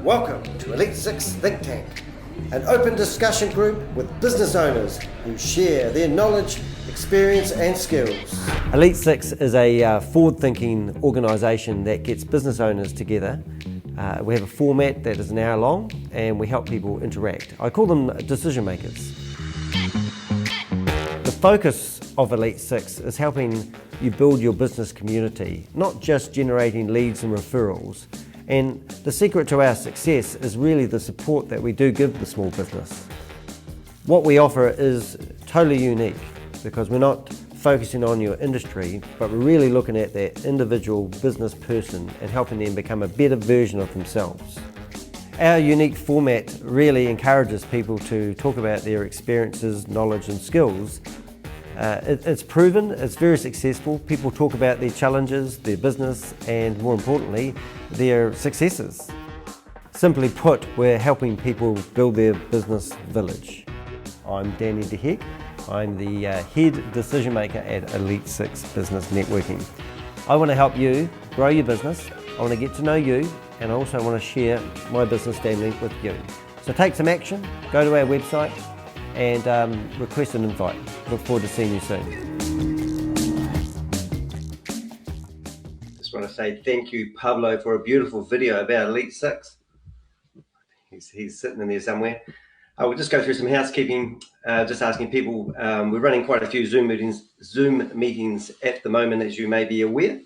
Welcome to Elite 6 Think Tank, an open discussion group with business owners who share their knowledge, experience and skills. Elite 6 is a forward-thinking organisation that gets business owners together. We have a format that is an hour long and we help people interact. I call them decision makers. The focus of Elite 6 is helping you build your business community, not just generating leads and referrals. And the secret to our success is really the support that we do give the small business. What we offer is totally unique because we're not focusing on your industry, but we're really looking at that individual business person and helping them become a better version of themselves. Our unique format really encourages people to talk about their experiences, knowledge and skills. It's proven, it's very successful. People talk about their challenges, their business, and more importantly, their successes. Simply put, we're helping people build their business village. I'm Danny DeHeck. I'm the head decision maker at Elite 6 Business Networking. I want to help you grow your business. I want to get to know you, and I also want to share my business family with you. So take some action, go to our website, and request an invite. Look forward to seeing you soon. Just want to say thank you, Pablo, for a beautiful video about Elite 6. He's sitting in there somewhere. I will just go through some housekeeping, just asking people. We're running quite a few Zoom meetings at the moment, as you may be aware.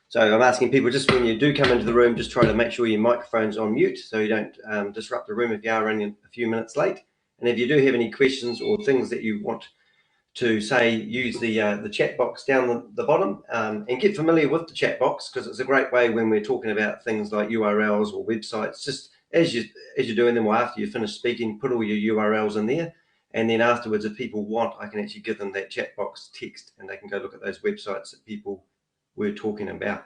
So I'm asking people, just when you do come into the room, just try to make sure your microphone's on mute so you don't disrupt the room if you are running a few minutes late. And if you do have any questions or things that you want to say, use the chat box down the bottom, and get familiar with the chat box, because it's a great way when we're talking about things like URLs or websites. Just as you're doing them, or after you finish speaking, put all your URLs in there, and then afterwards, if people want, I can actually give them that chat box text and they can go look at those websites that people were talking about.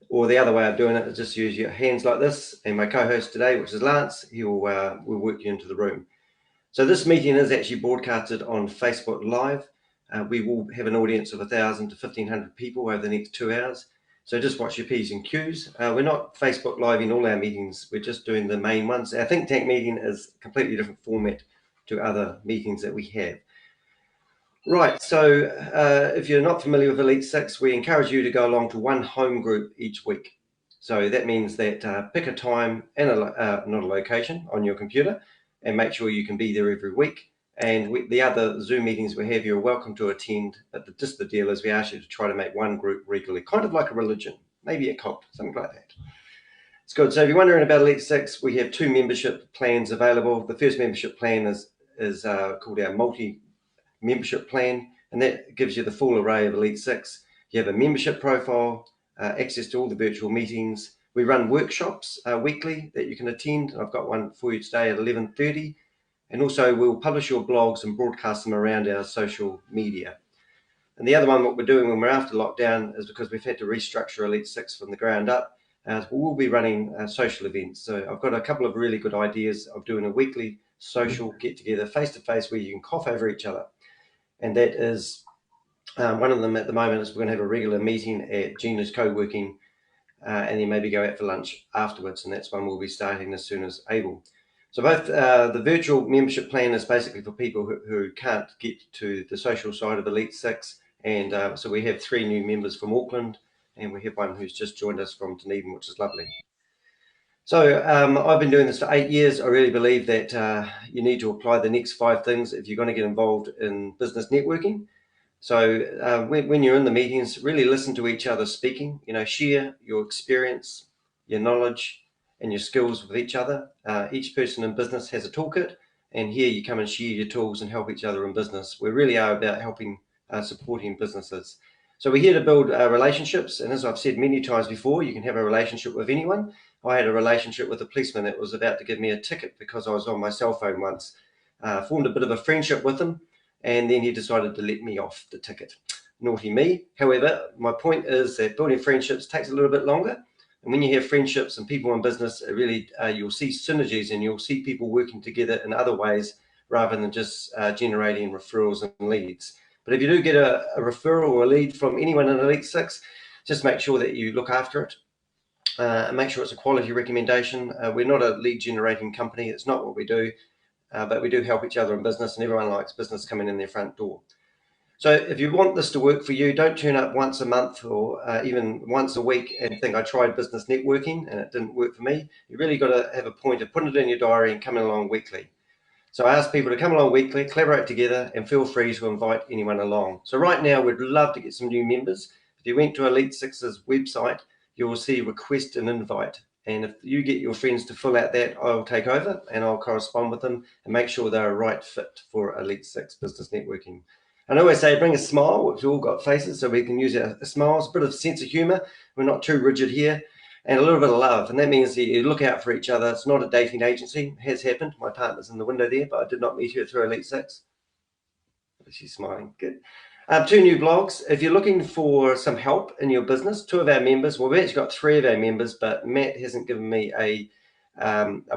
Or the other way of doing it is just use your hands like this, and my co-host today, which is Lance, he will work you into the room. So this meeting is actually broadcasted on Facebook Live. We will have an audience of 1,000 to 1,500 people over the next 2 hours. So just watch your P's and Q's. We're not Facebook Live in all our meetings. We're just doing the main ones. Our Think Tank meeting is a completely different format to other meetings that we have. Right, so if you're not familiar with Elite 6, we encourage you to go along to one home group each week. So that means that pick a time and not a location on your computer, and make sure you can be there every week. And the other Zoom meetings we have, you're welcome to attend, but just the deal is we ask you to try to make one group regularly, kind of like a religion, maybe a cult, something like that. It's good. So if you're wondering about Elite 6, we have 2 membership plans available. The first membership plan is called our multi-membership plan, and that gives you the full array of Elite 6. You have a membership profile, access to all the virtual meetings. We run workshops weekly that you can attend. I've got one for you today at 11:30. And also we'll publish your blogs and broadcast them around our social media. And the other one, what we're doing when we're after lockdown, is because we've had to restructure Elite 6 from the ground up, we'll be running social events. So I've got a couple of really good ideas of doing a weekly social get-together face-to-face where you can cough over each other. And that is, one of them at the moment is we're going to have a regular meeting at Gina's co-working, and then maybe go out for lunch afterwards, and that's one we'll be starting as soon as able. So both the virtual membership plan is basically for people who can't get to the social side of Elite 6, and so we have 3 new members from Auckland, and we have one who's just joined us from Dunedin, which is lovely. So I've been doing this for 8 years. I really believe that you need to apply the next 5 things if you're going to get involved in business networking. So when you're in the meetings, really listen to each other speaking, share your experience, your knowledge and your skills with each other. Each person in business has a toolkit, and here you come and share your tools and help each other in business. We really are about helping, supporting businesses. So we're here to build relationships, and as I've said many times before, you can have a relationship with anyone. I had a relationship with a policeman that was about to give me a ticket because I was on my cell phone once. Formed a bit of a friendship with him, and then he decided to let me off the ticket. Naughty me. However, my point is that building friendships takes a little bit longer. And when you have friendships and people in business, it really you'll see synergies, and you'll see people working together in other ways rather than just generating referrals and leads. But if you do get a referral or a lead from anyone in Elite 6, just make sure that you look after it. and make sure it's a quality recommendation. We're not a lead generating company. It's not what we do, but we do help each other in business, and everyone likes business coming in their front door. So if you want this to work for you, don't turn up once a month or even once a week and think I tried business networking and it didn't work for me. You really got to have a point of putting it in your diary and coming along weekly. So I ask people to come along weekly, collaborate together, and feel free to invite anyone along. So right now, we'd love to get some new members. If you went to Elite Six's website, you will see request an invite. And if you get your friends to fill out that, I'll take over and I'll correspond with them and make sure they're a right fit for Elite Six Business Networking. And I always say, bring a smile, which we've all got faces, so we can use a smile, a bit of sense of humor. We're not too rigid here. And a little bit of love. And that means that you look out for each other. It's not a dating agency. It has happened. My partner's in the window there, but I did not meet her through Elite Six. She's smiling. Good. 2 new blogs. If you're looking for some help in your business, 2 of our members, well, we've actually got 3 of our members, but Matt hasn't given me a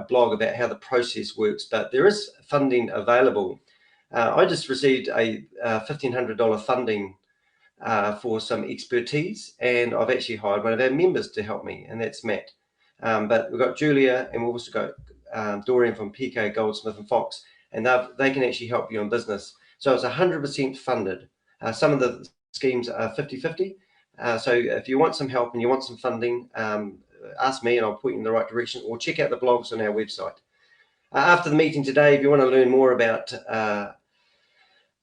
blog about how the process works, but there is funding available. I just received a $1,500 funding for some expertise, and I've actually hired one of our members to help me, and that's Matt. But we've got Julia, and we've also got Dorian from PK Goldsmith and Fox, and they can actually help you in business. So it's 100% funded. Some of the schemes are 50-50. So if you want some help and you want some funding, ask me and I'll point you in the right direction, or check out the blogs on our website. After the meeting today, if you want to learn more about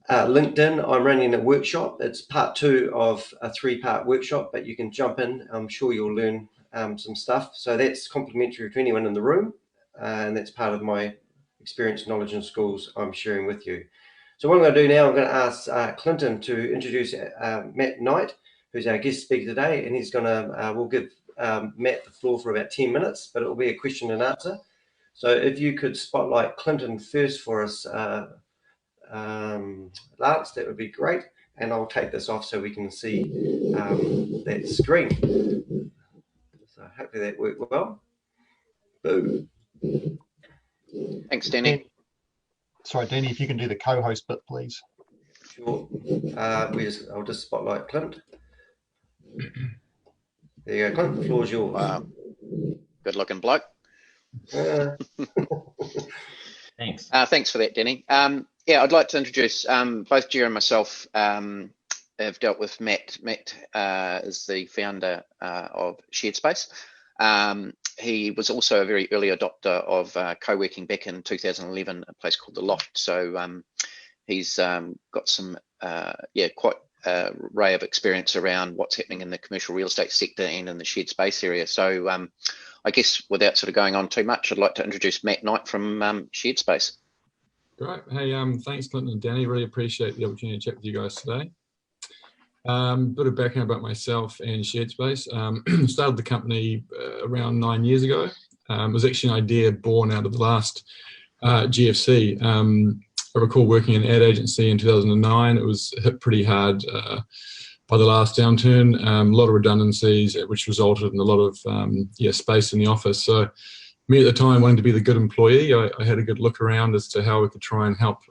LinkedIn, I'm running a workshop. It's part 2 of a 3-part workshop, but you can jump in. I'm sure you'll learn some stuff. So that's complimentary to anyone in the room, and that's part of my experience, knowledge, and skills I'm sharing with you. So what I'm going to do now, I'm going to ask Clinton to introduce Matt Knight, who's our guest speaker today, and he's going to, we'll give Matt the floor for about 10 minutes, but it'll be a question and answer. So if you could spotlight Clinton first for us, Lance, that would be great, and I'll take this off so we can see that screen. So hopefully that worked well. Boom. Thanks, Danny. Sorry, Danny, if you can do the co-host bit, please. Sure. I'll just spotlight Clint. There you go, Clint, the floor is yours. Wow. Good looking bloke. Thanks. Thanks for that, Danny. Yeah, I'd like to introduce both Jer and myself. Have dealt with Matt. Matt is the founder of Shared Space. He was also a very early adopter of co-working back in 2011, a place called The Loft. So he's got some, quite a array of experience around what's happening in the commercial real estate sector and in the shared space area. So I guess without sort of going on too much, I'd like to introduce Matt Knight from Shared Space. Great. Hey, thanks, Clinton and Danny. Really appreciate the opportunity to chat with you guys today. Bit of background about myself and Shared Space. Started the company around 9 years ago. It was actually an idea born out of the last GFC. I recall working in an ad agency in 2009. It was hit pretty hard by the last downturn. A lot of redundancies, which resulted in a lot of space in the office. So me at the time, wanting to be the good employee, I had a good look around as to how we could try and help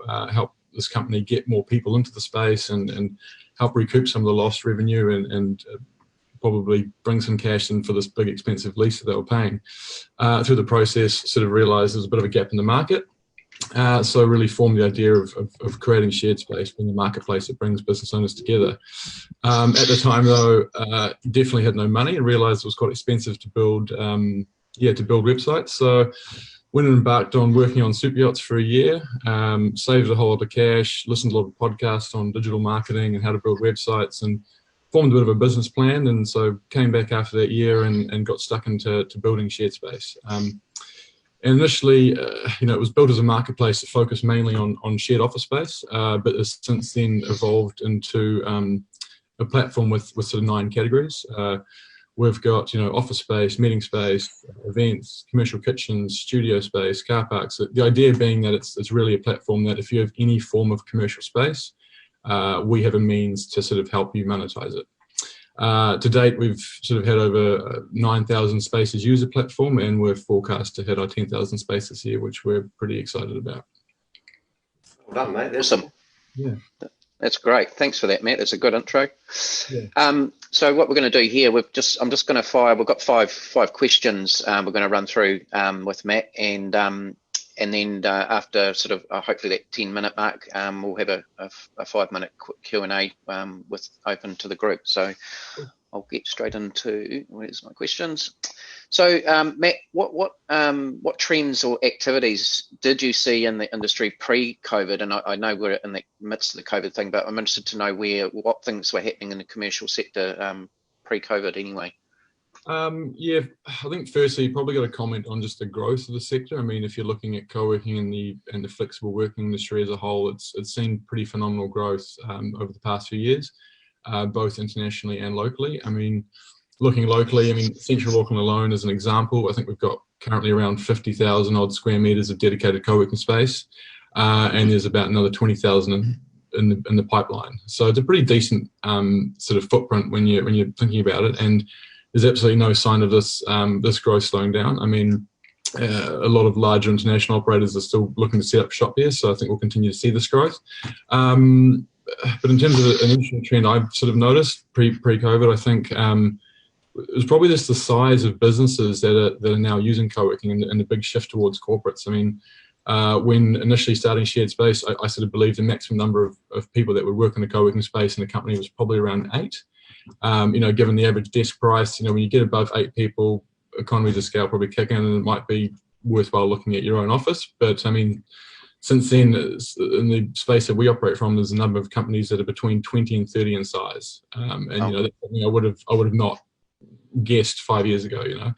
this company get more people into the space and help recoup some of the lost revenue and probably bring some cash in for this big expensive lease that they were paying. Through the process, sort of realised there's a bit of a gap in the market. So I really formed the idea of creating Shared Space, being a marketplace that brings business owners together. At the time, though, definitely had no money and realised it was quite expensive to build websites. So went and embarked on working on super yachts for a year, saved a whole lot of cash, listened to a lot of podcasts on digital marketing and how to build websites, and formed a bit of a business plan. And so came back after that year and got stuck into building Shared Space. And initially, it was built as a marketplace that focused mainly on shared office space, but has since then evolved into a platform with sort of 9 categories. We've got, office space, meeting space, events, commercial kitchens, studio space, car parks. The idea being that it's really a platform that if you have any form of commercial space, we have a means to sort of help you monetize it. To date, we've sort of had over 9,000 spaces use the platform, and we're forecast to hit our 10,000 spaces this year, which we're pretty excited about. Well done, mate. Awesome. Yeah. That's great. Thanks for that, Matt. That's a good intro. Yeah. So what we're going to do here, I'm just going to fire. We've got five questions. We're going to run through with Matt, and then after sort of hopefully that 10-minute mark, we'll have a 5-minute Q&A with open to the group. So I'll get straight into where's my questions. So Matt, what trends or activities did you see in the industry pre-COVID? And I know we're in the midst of the COVID thing, but I'm interested to know what things were happening in the commercial sector pre-COVID anyway. Yeah, I think firstly, you probably got to comment on just the growth of the sector. I mean, if you're looking at co-working and the flexible working industry as a whole, it's seen pretty phenomenal growth over the past few years, both internationally and locally. I mean, looking locally, I mean, Central Auckland alone as an example, I think we've got currently around 50,000 odd square metres of dedicated co-working space, and there's about another 20,000 in the pipeline. So it's a pretty decent sort of footprint when you're thinking about it, and there's absolutely no sign of this growth slowing down. I mean, a lot of larger international operators are still looking to set up shop here, so I think we'll continue to see this growth. But in terms of an interesting trend I've sort of noticed pre-COVID, I think it was probably just the size of businesses that are now using co-working and the big shift towards corporates. I mean, when initially starting shared space, I sort of believe the maximum number of people that would work in a co-working space in a company was probably around 8. You know, given the average desk price, you know, when you get above 8 people, economies of scale probably kick in, and it might be worthwhile looking at your own office. But I mean, since then, in the space that we operate from, there's a number of companies that are between 20 and 30 in size, and you know, that's something I would have not guessed 5 years ago, you know,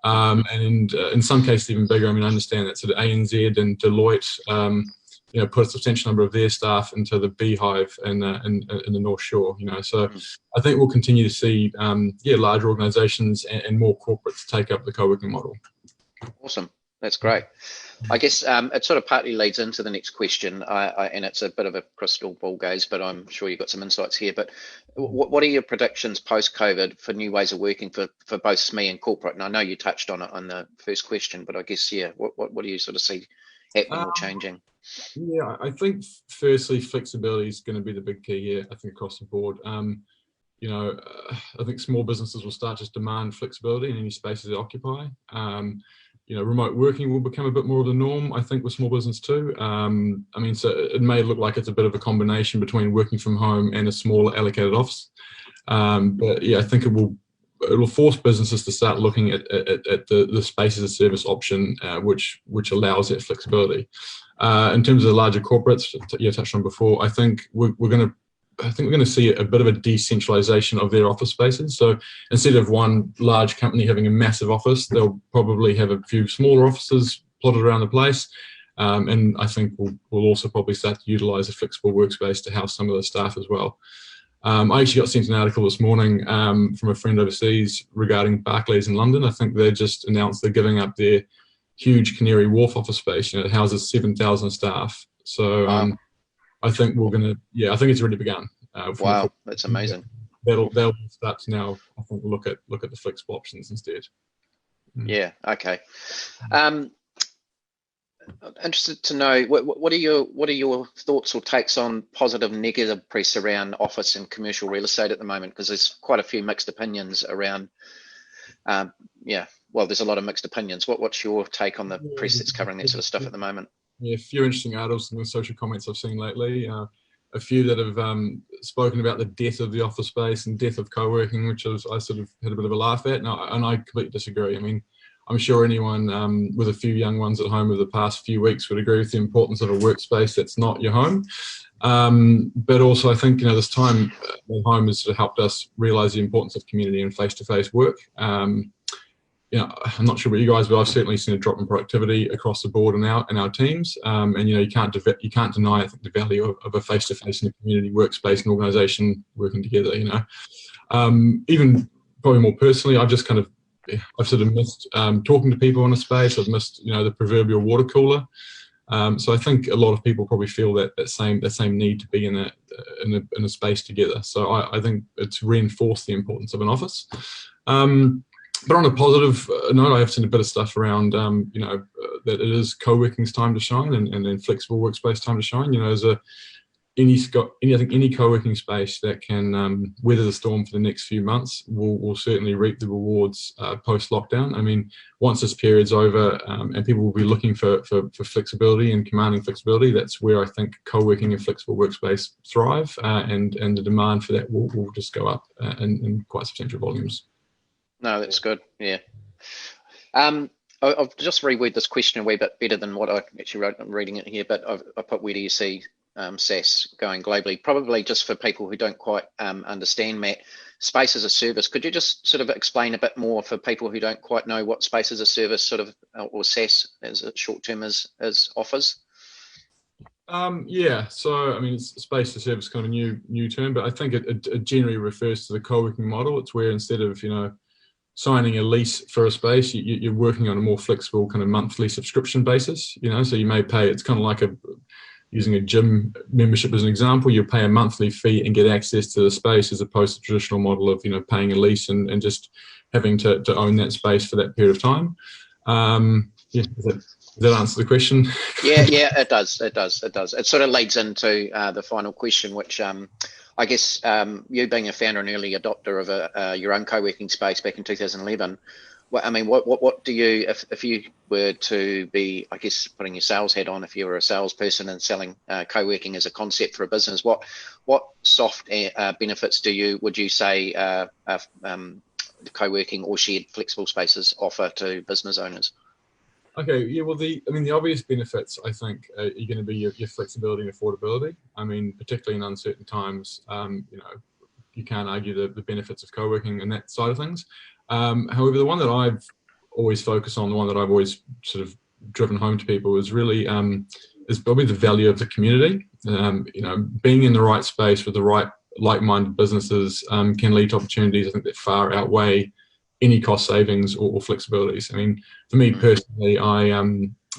and in some cases even bigger. I mean, I understand that sort of ANZ and Deloitte, you know, put a substantial number of their staff into the beehive in the North Shore, you know. So I think we'll continue to see, larger organisations and more corporates take up the co-working model. Awesome. That's great. I guess it sort of partly leads into the next question, and it's a bit of a crystal ball gaze, but I'm sure you've got some insights here. But what are your predictions post-COVID for new ways of working for both SME and corporate? And I know you touched on it on the first question, but I guess, yeah, what do you sort of see happening or changing? Yeah, I think firstly, flexibility is going to be the big key here, I think, across the board. You know, I think small businesses will start to demand flexibility in any spaces they occupy. You know, remote working will become a bit more of the norm, I think, with small business too. I mean, so it may look like it's a bit of a combination between working from home and a smaller allocated office. But yeah, I think it will force businesses to start looking at the space as a service option, which allows that flexibility. In terms of the larger corporates, you touched on before, I think we're going to see a bit of a decentralization of their office spaces. So instead of one large company having a massive office, they'll probably have a few smaller offices plotted around the place. And I think we'll also probably start to utilize a flexible workspace to house some of the staff as well. I actually got sent an article this morning from a friend overseas regarding Barclays in London. I think they just announced they're giving up their huge Canary Wharf office space. You know, it houses 7,000 staff. So I think I think it's already begun. Wow, that's amazing. They'll start to now, I think, look at the flexible options instead. Yeah. Okay. Interested to know what are your thoughts or takes on positive and negative press around office and commercial real estate at the moment? Because there's quite a few mixed opinions around. Well, there's a lot of mixed opinions. What's your take on the press that's covering that sort of stuff at the moment? Yeah, a few interesting articles in the social comments I've seen lately. A few that have spoken about the death of the office space and death of co-working, which I sort of had a bit of a laugh at, and I completely disagree. I mean, I'm sure anyone with a few young ones at home over the past few weeks would agree with the importance of a workspace that's not your home. But also, I think, you know, this time at home has sort of helped us realise the importance of community and face-to-face work. You know, I'm not sure about you guys, but I've certainly seen a drop in productivity across the board in our teams. And you know, you can't deny, I think, the value of a face-to-face in a community workspace and organisation working together. You know, even probably more personally, I've sort of missed talking to people in a space. I've missed, you know, the proverbial water cooler. So I think a lot of people probably feel that same need to be in a space together. So I think it's reinforced the importance of an office. But on a positive note, I have seen a bit of stuff around, you know, that it is co-working's time to shine and then flexible workspace time to shine. You know, I think any co-working space that can weather the storm for the next few months will certainly reap the rewards post-lockdown. I mean, once this period's over and people will be looking for flexibility and commanding flexibility, that's where I think co-working and flexible workspace thrive, and the demand for that will just go up in quite substantial volumes. No, that's good. Yeah. I'll just reword this question a wee bit better than what I actually wrote. I'm reading it here, but I put, where do you see SaaS going globally? Probably just for people who don't quite understand, Matt, space as a service. Could you just sort of explain a bit more for people who don't quite know what space as a service sort of, or SaaS as a short term as offers? Yeah, so I mean, space as a service, kind of a new term, but I think it generally refers to the co-working model. It's where instead of signing a lease for a space, you're working on a more flexible kind of monthly subscription basis. So you may pay. It's kind of like using a gym membership as an example. You pay a monthly fee and get access to the space, as opposed to the traditional model of paying a lease and just having to own that space for that period of time. Yeah, does that answer the question? Yeah, it does. It sort of leads into the final question, which I guess you being a founder and early adopter of your own co-working space back in 2011, I mean, what do you, if you were to be, I guess, putting your sales hat on, if you were a salesperson and selling co-working as a concept for a business, what soft benefits would you say co-working or shared flexible spaces offer to business owners? Okay, yeah, well, the obvious benefits, I think, are going to be your flexibility and affordability. I mean, particularly in uncertain times, you can't argue the benefits of co-working and that side of things. However, the one that I've always focused on, the one that I've always sort of driven home to people is really is probably the value of the community. Being in the right space with the right like-minded businesses can lead to opportunities, I think, that far outweigh any cost savings or flexibilities. I mean, for me personally, I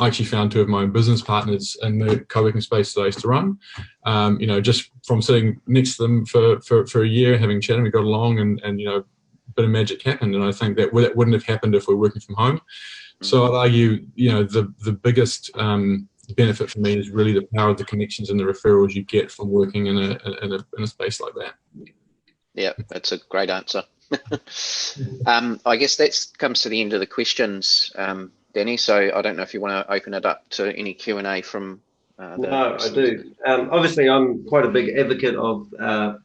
actually found two of my own business partners in the co-working space that I used to run. Just from sitting next to them for a year, having chatted, we got along, and a bit of magic happened. And I think that wouldn't have happened if we were working from home. So I'd argue, the biggest benefit for me is really the power of the connections and the referrals you get from working in a space like that. Yeah, that's a great answer. I guess that comes to the end of the questions, Danny. So I don't know if you want to open it up to any Q&A from. No, I do. Obviously, I'm quite a big advocate of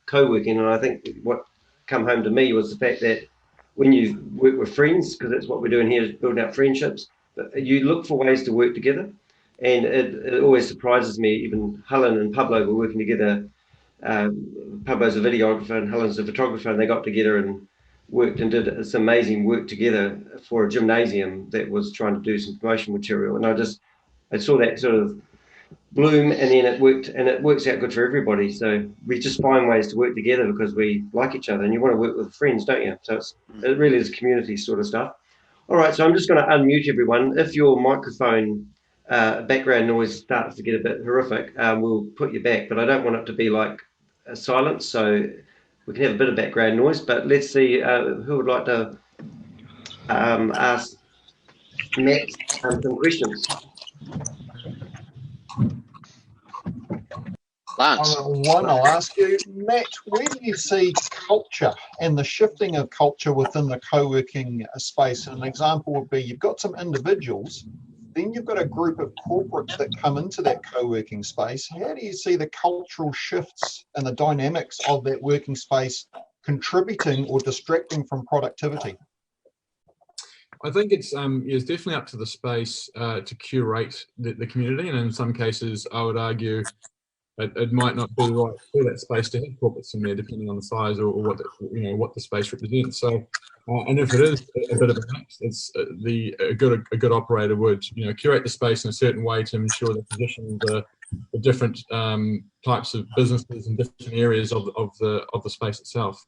co-working, and I think what come home to me was the fact that when you work with friends, because that's what we're doing here, is building up friendships, you look for ways to work together, and it always surprises me. Even Helen and Pablo were working together. Pablo's a videographer and Helen's a photographer, and they got together and worked and did some amazing work together for a gymnasium that was trying to do some promotion material. And I saw that sort of bloom, and then it worked, and it works out good for everybody. So we just find ways to work together because we like each other, and you want to work with friends, don't you? So it really is community sort of stuff. All right, so I'm just going to unmute everyone. If your microphone background noise starts to get a bit horrific, we'll put you back, but I don't want it to be like a silence, so we can have a bit of background noise. But let's see who would like to ask Matt some questions. Lance. I'll ask you, Matt, where do you see culture and the shifting of culture within the co-working space? And an example would be you've got some individuals, then you've got a group of corporates that come into that co-working space. How do you see the cultural shifts and the dynamics of that working space contributing or distracting from productivity? I think it's definitely up to the space to curate the community, and in some cases, I would argue it might not be right for that space to have corporates in there, depending on the size or what the space represents. So, and if it is a bit of a mix, it's a good operator would curate the space in a certain way to ensure they position the different types of businesses in different areas of the space itself.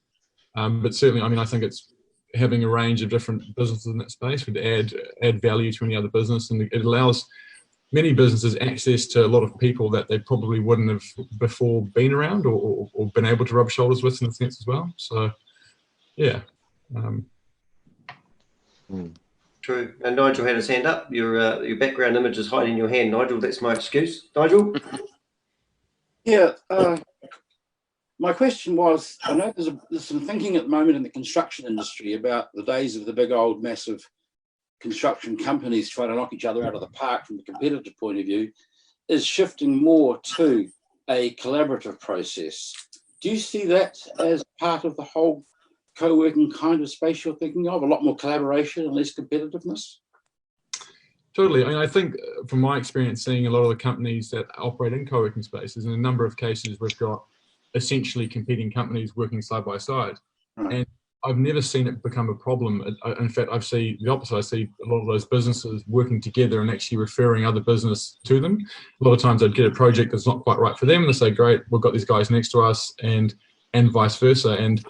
But certainly, I mean, I think it's having a range of different businesses in that space would add value to any other business, and it allows many businesses access to a lot of people that they probably wouldn't have before been around or been able to rub shoulders with, in a sense, as well. So, yeah. True. And Nigel had his hand up. Your background image is hiding your hand, Nigel. That's my excuse. Nigel? Yeah, my question was, I know there's some thinking at the moment in the construction industry about the days of the big old massive construction companies trying to knock each other out of the park from a competitive point of view, is shifting more to a collaborative process. Do you see that as part of the whole co-working kind of space you're thinking of? A lot more collaboration and less competitiveness? Totally. I mean, I think from my experience seeing a lot of the companies that operate in co-working spaces, in a number of cases, we've got essentially competing companies working side by side. Right. And I've never seen it become a problem. In fact, I see the opposite. I see a lot of those businesses working together and actually referring other business to them. A lot of times I'd get a project that's not quite right for them, and they say, great, we've got these guys next to us, and vice versa. And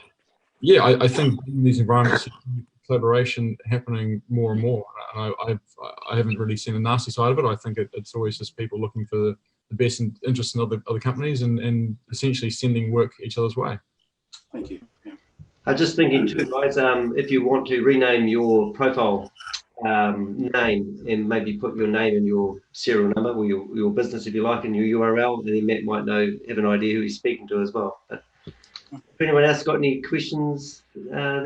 yeah, I think in these environments, collaboration happening more and more. I haven't really seen the nasty side of it. I think it's always just people looking for the best interest in other companies and essentially sending work each other's way. Thank you. Yeah. I'm just thinking too, guys, if you want to rename your profile name and maybe put your name and your serial number or your business, if you like, and your URL, and then Matt might have an idea who he's speaking to as well. But if anyone else got any questions there,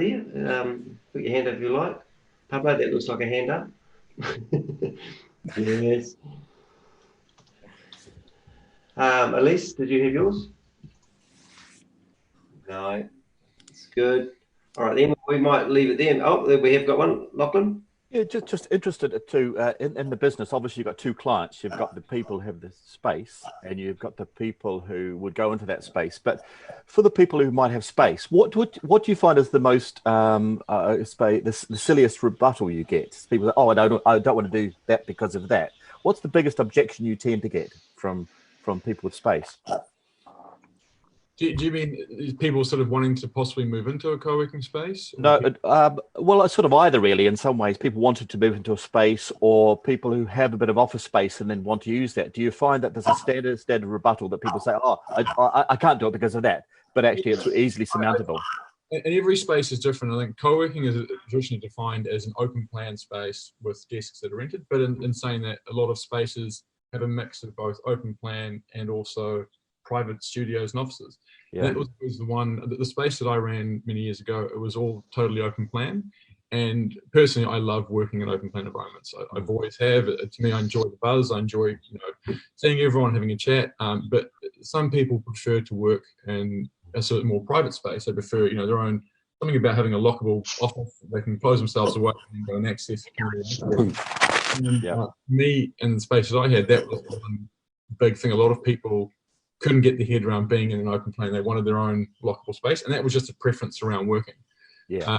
put your hand up if you like. Pablo, that looks like a hand up. Yes. Elise, did you have yours? No. It's good. All right, then we might leave it there. Oh, we have got one, Lachlan. Yeah, just interested to in the business. Obviously, you've got two clients. You've got the people who have the space, and you've got the people who would go into that space. But for the people who might have space, what do you find is the most the silliest rebuttal you get? People say, "Oh, I don't want to do that because of that." What's the biggest objection you tend to get from people with space? Do you mean people sort of wanting to possibly move into a co-working space? No, well, it's sort of either really. In some ways, people wanted to move into a space, or people who have a bit of office space and then want to use that. Do you find that there's a standard rebuttal that people say, "Oh, I can't do it because of that," but actually it's easily surmountable? And every space is different. I think co-working is traditionally defined as an open plan space with desks that are rented, but in saying that, a lot of spaces have a mix of both open plan and also private studios and offices. Yeah. That was the space that I ran many years ago. It was all totally open plan, and personally, I love working in open plan environments. I've always have. To me, I enjoy the buzz. I enjoy seeing everyone having a chat. But some people prefer to work in a sort of more private space. They prefer their own. Something about having a lockable office. They can close themselves away and go and access. Me and the spaces I had, that was one big thing. A lot of people couldn't get their head around being in an open plan. They wanted their own lockable space, and that was just a preference around working. Yeah.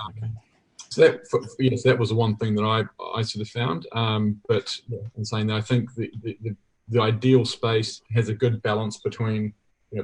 So that was the one thing that I sort of found. But in saying that, I think the ideal space has a good balance between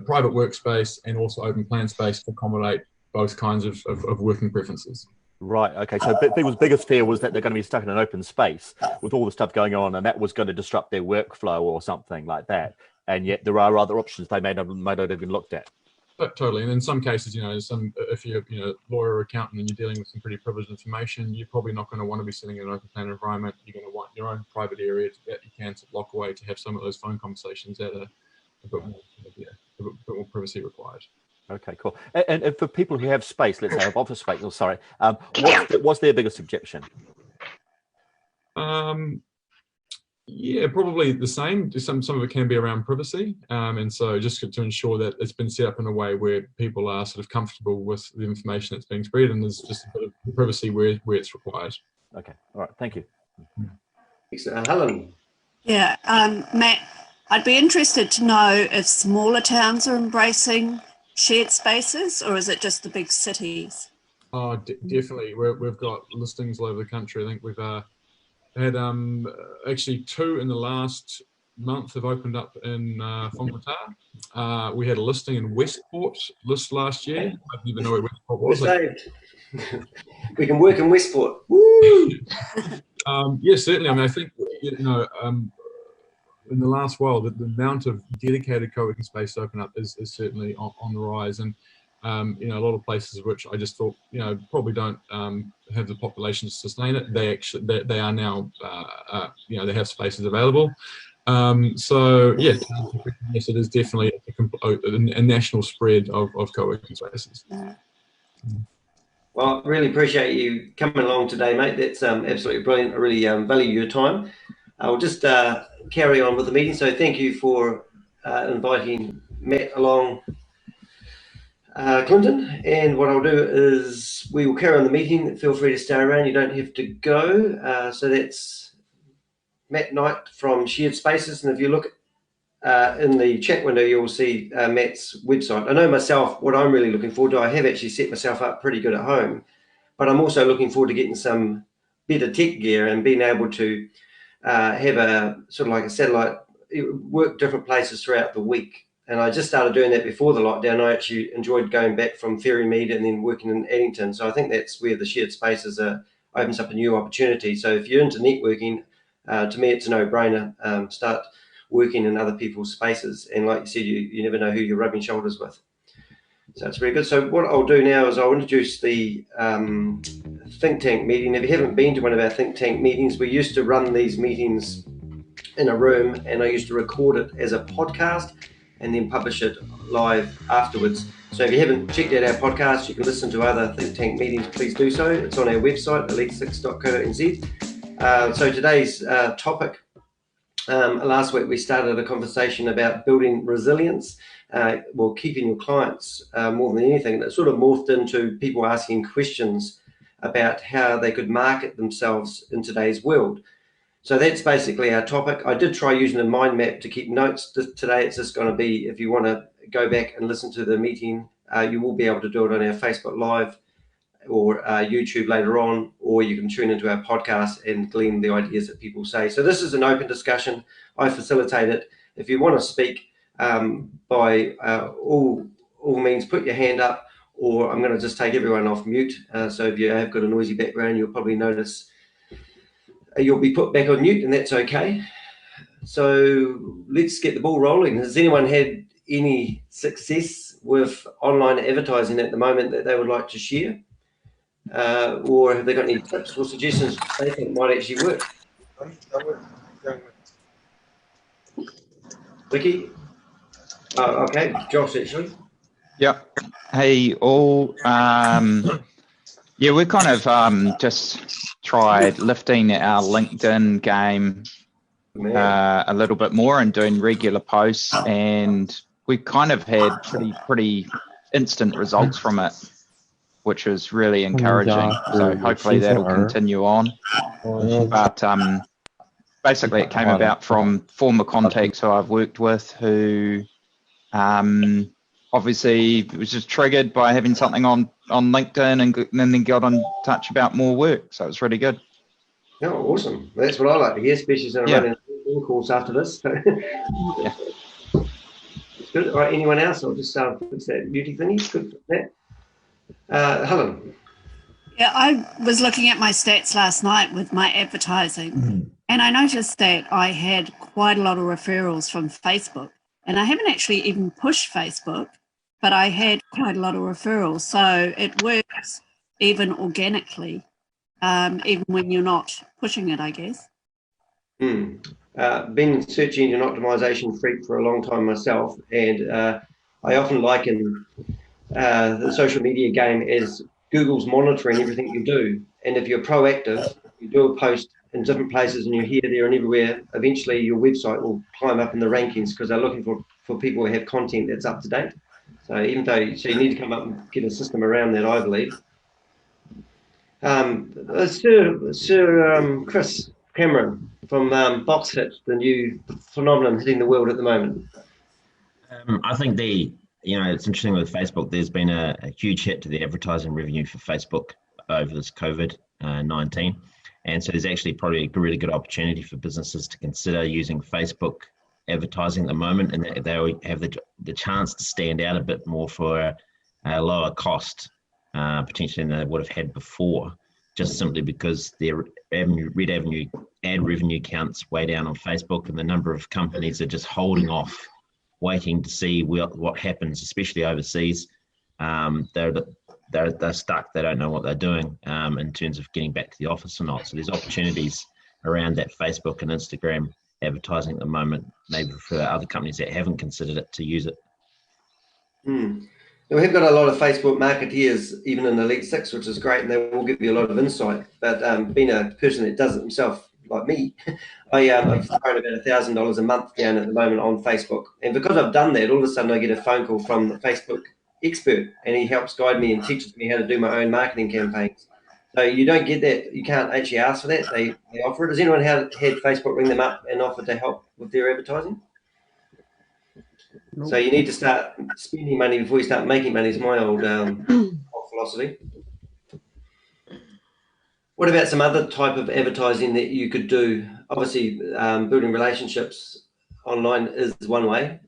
private workspace and also open plan space to accommodate both kinds of working preferences. Right. Okay. So people's biggest fear was that they're going to be stuck in an open space with all the stuff going on, and that was going to disrupt their workflow or something like that. And yet there are other options they may not have been looked at. But totally. And in some cases, if you're lawyer or accountant and you're dealing with some pretty privileged information, you're probably not going to want to be sitting in an open plan environment. You're going to want your own private area that you can lock away to have some of those phone conversations that are a bit more privacy required. Okay, cool. And for people who have space, let's say have office space, what's their biggest objection? Yeah, probably the same. Some of it can be around privacy, and so just to ensure that it's been set up in a way where people are sort of comfortable with the information that's being spread, and there's just a bit of privacy where it's required. Okay, all right, thank you. Helen. Yeah, Matt, I'd be interested to know if smaller towns are embracing shared spaces, or is it just the big cities? Oh, definitely. We've got listings all over the country. I think we've had actually 2 in the last month have opened up in Whangamata. We had a listing in Westport last year. I didn't even know where Westport was. We can work in Westport. Woo! Yes, certainly. I mean, I think in the last while, the amount of dedicated co-working space to open up is certainly on the rise, and a lot of places which I just thought probably don't have the population to sustain it. They are now they have spaces available. So yeah, yes, it is definitely a national spread of co-working spaces. Well, really appreciate you coming along today, mate. That's absolutely brilliant. I really value your time. I'll just carry on with the meeting. So thank you for inviting Matt along, Clinton. And what I'll do is we will carry on the meeting. Feel free to stay around. You don't have to go. So that's Matt Knight from Shared Spaces. And if you look in the chat window, you'll see Matt's website. I know myself, what I'm really looking forward to, I have actually set myself up pretty good at home, but I'm also looking forward to getting some better tech gear and being able to have a sort of like a satellite, work different places throughout the week. And I just started doing that before the lockdown. I actually enjoyed going back from Ferrymead and then working in Addington. So I think that's where the Shared Spaces opens up a new opportunity. So if you're into networking, to me, it's a no-brainer. Start working in other people's spaces. And like you said, you never know who you're rubbing shoulders with. So it's very good. So what I'll do now is I'll introduce the think tank meeting. If you haven't been to one of our think tank meetings, we used to run these meetings in a room, and I used to record it as a podcast and then publish it live afterwards. So if you haven't checked out our podcast, you can listen to other think tank meetings, please do so. It's on our website, elite6.co.nz. So today's topic, last week we started a conversation about building resilience, keeping your clients more than anything. That sort of morphed into people asking questions about how they could market themselves in today's world. So that's basically our topic. I did try using a mind map to keep notes. Today it's just going to be, if you want to go back and listen to the meeting, you will be able to do it on our Facebook Live or YouTube later on, or you can tune into our podcast and glean the ideas that people say. So this is an open discussion. I facilitate it. If you want to speak, by all means, put your hand up, or I'm going to just take everyone off mute. So if you have got a noisy background, you'll probably notice you'll be put back on mute, and that's okay. So let's get the ball rolling. Has anyone had any success with online advertising at the moment that they would like to share? Or have they got any tips or suggestions they think might actually work? Vicky? Oh, okay. Josh, actually. Yep. Hey, all. Yeah, we kind of just tried lifting our LinkedIn game a little bit more and doing regular posts, and we kind of had pretty instant results from it, which was really encouraging. So hopefully that'll continue on. But basically it came about from former contacts who I've worked with who obviously was just triggered by having something on LinkedIn and then got in touch about more work. So it's really good. Oh, awesome. That's what I like to hear, especially as I'm running calls after this. Yeah. It's good. All right, anyone else? I'll just fix that beauty thingy. Good for that. Helen. Yeah, I was looking at my stats last night with my advertising, and I noticed that I had quite a lot of referrals from Facebook. And I haven't actually even pushed Facebook, but I had quite a lot of referrals. So it works even organically, even when you're not pushing it, I guess. Been search engine optimization freak for a long time myself, and I often liken the social media game as Google's monitoring everything you do. And if you're proactive, you do a post in different places and you're here, there and everywhere, eventually your website will climb up in the rankings because they're looking for people who have content that's up to date. So you need to come up and get a system around that, I believe. Sir Chris Cameron from Box Hit, the new phenomenon hitting the world at the moment. I think it's interesting with Facebook. There's been a huge hit to the advertising revenue for Facebook over this COVID-19. And so there's actually probably a really good opportunity for businesses to consider using Facebook advertising at the moment, and they have the chance to stand out a bit more for a lower cost potentially than they would have had before, just simply because their red avenue ad revenue counts way down on Facebook, and the number of companies are just holding off, waiting to see what happens, especially overseas. They're stuck. They don't know what they're doing in terms of getting back to the office or not. So there's opportunities around that Facebook and Instagram advertising at the moment, maybe for other companies that haven't considered it to use it. We've got a lot of Facebook marketeers, even in Elite Six, which is great, and they will give you a lot of insight. But being a person that does it himself, like me, I've thrown about $1,000 a month down at the moment on Facebook. And because I've done that, all of a sudden I get a phone call from the Facebook expert, and he helps guide me and teaches me how to do my own marketing campaigns. So you don't get that. You can't actually ask for that. They offer it. Has anyone had Facebook ring them up and offer to help with their advertising? So you need to start spending money before you start making money is my old philosophy. What about some other type of advertising that you could do? Obviously, building relationships online is one way,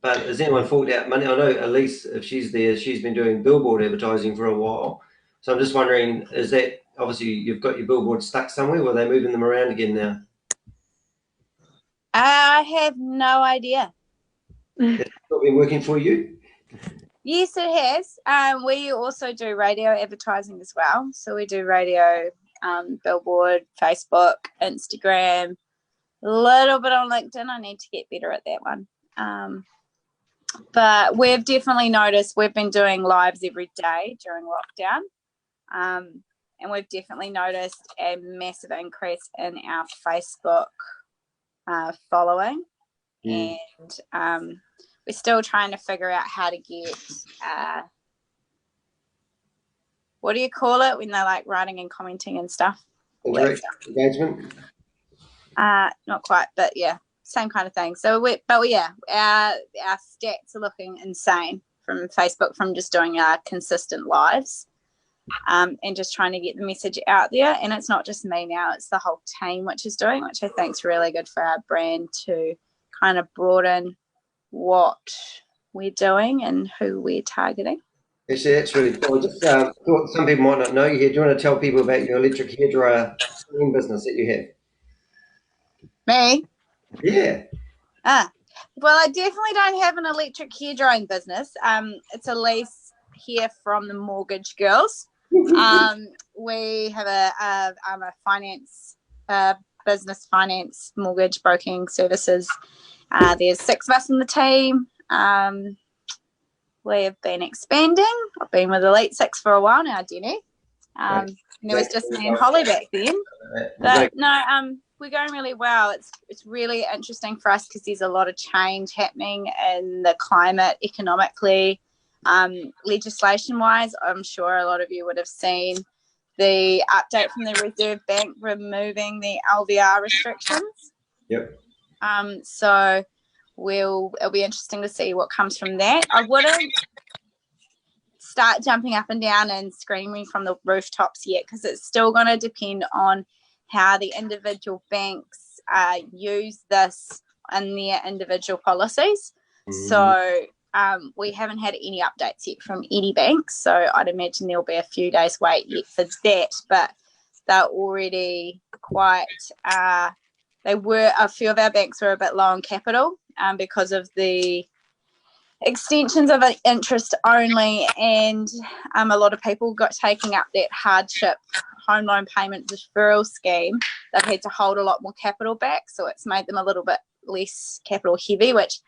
but has anyone forked out money? I know Elise, if she's there, she's been doing billboard advertising for a while. So I'm just wondering, is that, obviously you've got your billboards stuck somewhere, or are they moving them around again now? I have no idea. It's not been working for you? Yes, it has. We also do radio advertising as well. So we do radio, billboard, Facebook, Instagram, a little bit on LinkedIn. I need to get better at that one. But we've definitely noticed we've been doing lives every day during lockdown. And we've definitely noticed a massive increase in our Facebook following. And we're still trying to figure out how to get, what do you call it when they're like writing and commenting and stuff? Direct engagement? Not quite, but yeah, same kind of thing. So, our stats are looking insane from Facebook from just doing our consistent lives and just trying to get the message out there. And it's not just me now, it's the whole team which is doing, which I think is really good for our brand to kind of broaden what we're doing and who we're targeting. Actually, that's really cool. I just thought some people might not know you here. Do you want to tell people about your electric hairdryer business that you have? Me? Yeah. Well, I definitely don't have an electric hairdrying business. It's a lease here from the Mortgage Girls. We have a finance business, finance, mortgage broking services. There's 6 of us in the team. We have been expanding. I've been with Elite Six for a while now, Denny. And it was just me and Holly back then. But no, we're going really well. It's really interesting for us because there's a lot of change happening in the climate economically, legislation-wise. I'm sure a lot of you would have seen the update from the Reserve Bank removing the LVR restrictions. Yep. So it'll be interesting to see what comes from that. I wouldn't start jumping up and down and screaming from the rooftops yet because it's still going to depend on how the individual banks use this in their individual policies. So we haven't had any updates yet from any banks, so I'd imagine there'll be a few days wait yet for that, but they're already quite a few of our banks were a bit low on capital because of the extensions of an interest only, and a lot of people got taking up that hardship home loan payment deferral scheme. They've had to hold a lot more capital back, so it's made them a little bit less capital heavy, which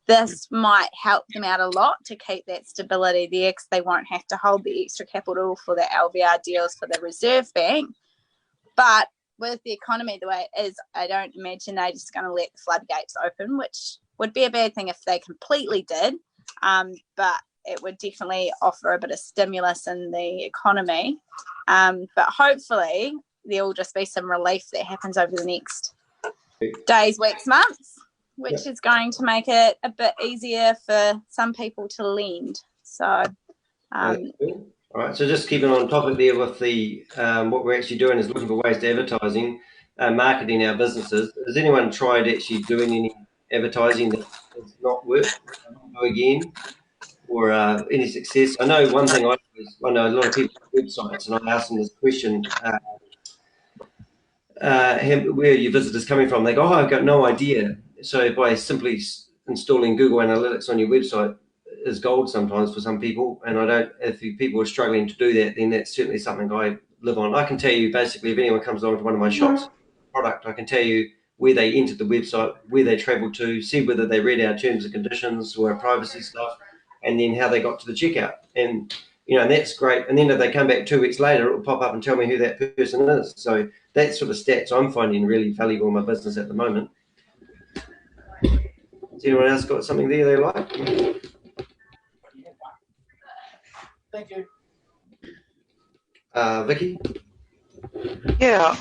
this might help them out a lot to keep that stability there because they won't have to hold the extra capital for the LVR deals for the Reserve Bank. But with the economy the way it is, I don't imagine they're just going to let the floodgates open, which would be a bad thing if they completely did. But it would definitely offer a bit of stimulus in the economy. But hopefully there'll just be some relief that happens over the next days, weeks, months, which is going to make it a bit easier for some people to lend. So, all right, so just keeping on topic there with the what we're actually doing is looking for ways to advertising, marketing our businesses. Has anyone tried actually doing any advertising that has not worked again, or any success? I know one thing I know a lot of people have websites, and I asked them this question: where are your visitors coming from? They go, "Oh, I've got no idea." So by simply installing Google Analytics on your website is gold sometimes for some people, and if people are struggling to do that, then that's certainly something I live on. I can tell you basically if anyone comes along to one of my shops product, I can tell you where they entered the website, where they travelled to, see whether they read our terms and conditions or our privacy stuff, and then how they got to the checkout. And and that's great. And then if they come back 2 weeks later, it will pop up and tell me who that person is. So that sort of stats I'm finding really valuable in my business at the moment. Has anyone else got something there they like? Thank you. Vicky? Yeah,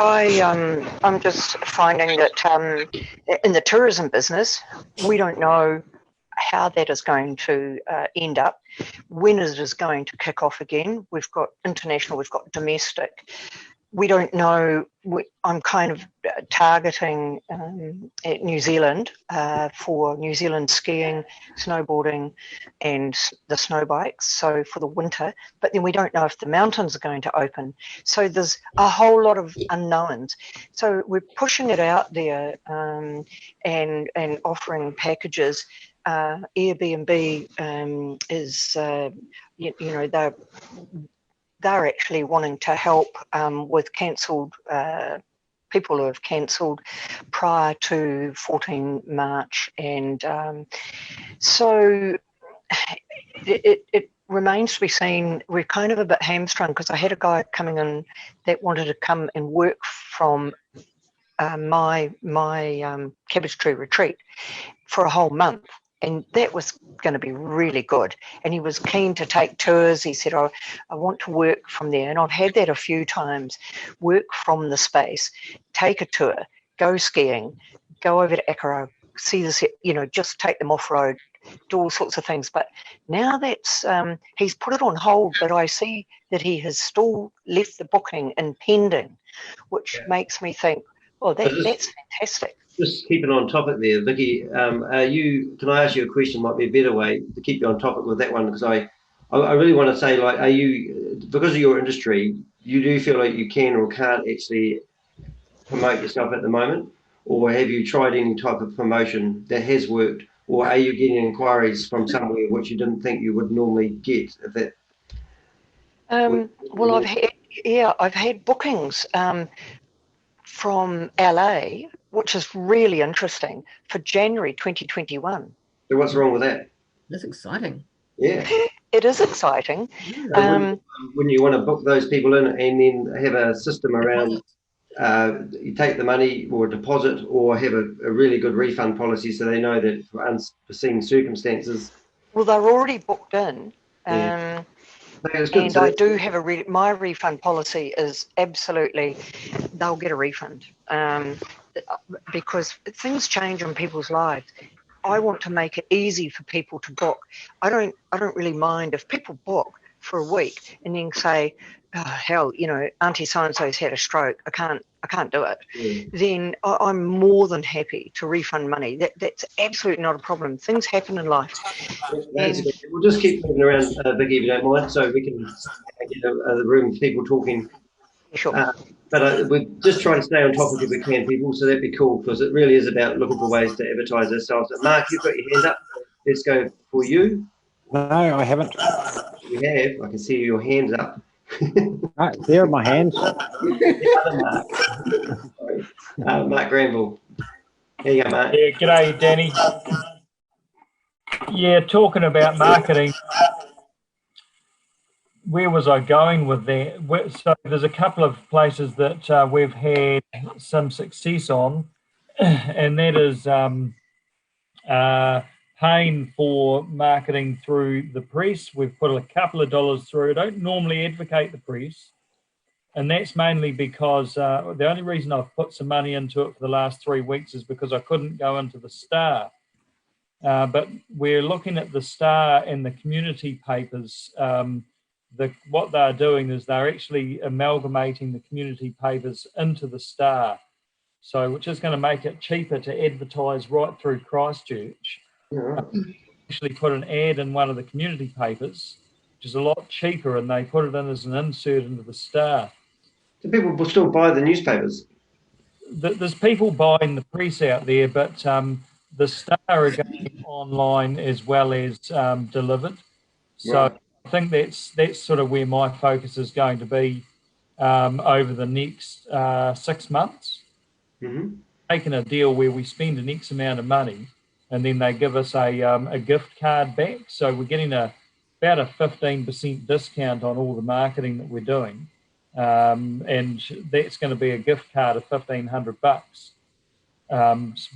I'm just finding that in the tourism business, we don't know how that is going to end up, when it is going to kick off again. We've got international, we've got domestic. We don't know. I'm kind of targeting at New Zealand for New Zealand skiing, snowboarding, and the snow bikes. So for the winter, but then we don't know if the mountains are going to open. So there's a whole lot of unknowns. So we're pushing it out there and offering packages. Airbnb is, they're actually wanting to help with cancelled people who have cancelled prior to 14 March. And so it remains to be seen. We're kind of a bit hamstrung because I had a guy coming in that wanted to come and work from my cabbage tree retreat for a whole month. And that was going to be really good. And he was keen to take tours. He said, I want to work from there. And I've had that a few times. Work from the space, take a tour, go skiing, go over to Akaro, see this, just take them off-road, do all sorts of things. But now that's, he's put it on hold, but I see that he has still left the booking in pending, which makes me think, oh, that's fantastic. Just keeping on topic there, Vicky, can I ask you a question? Might be a better way to keep you on topic with that one, because I really want to say, like, are you, because of your industry, you do feel like you can or can't actually promote yourself at the moment, or have you tried any type of promotion that has worked, or are you getting inquiries from somewhere which you didn't think you would normally get? If that. Well, I've had bookings from LA, which is really interesting, for January 2021. So what's wrong with that? That's exciting. Yeah. It is exciting. Wouldn't you want to book those people in and then have a system around, you take the money or deposit, or have a really good refund policy so they know that for unforeseen circumstances? Well, they're already booked in. Yeah. And I do have my refund policy is absolutely, they'll get a refund because things change in people's lives. I want to make it easy for people to book. I don't really mind if people book for a week and then say, oh, hell, Auntie so-and-so's had a stroke. I can't do it. Yeah. Then I'm more than happy to refund money. That's absolutely not a problem. Things happen in life. We'll just keep moving around, Vicky, if you don't mind, so we can get the room of people talking. Sure. But we just try to stay on topic if we can, people, so that'd be cool, because it really is about looking for ways to advertise ourselves. Mark, you've got your hand up. Let's go for you. No, I haven't. You have. I can see your hands up. Right, there are my hands. Mark Granville. There you go, Mark. Yeah, g'day, Danny. Yeah, talking about marketing, where was I going with that? So there's a couple of places that we've had some success on, and that is paying for marketing through the press. We've put a couple of dollars through. I don't normally advocate the press, and that's mainly because the only reason I've put some money into it for the last 3 weeks is because I couldn't go into the Star. But we're looking at the Star and the community papers. What they're doing is they're actually amalgamating the community papers into the Star, so which is going to make it cheaper to advertise right through Christchurch. Actually put an ad in one of the community papers, which is a lot cheaper, and they put it in as an insert into the Star. Do people still buy the newspapers? There's people buying the press out there, but the Star are going online as well as delivered. So Right. I think that's sort of where my focus is going to be over the next 6 months. Mm-hmm. taken a deal where we spend an X amount of money and then they give us a gift card back. So we're getting about a 15% discount on all the marketing that we're doing. And that's going to be a gift card of $1,500.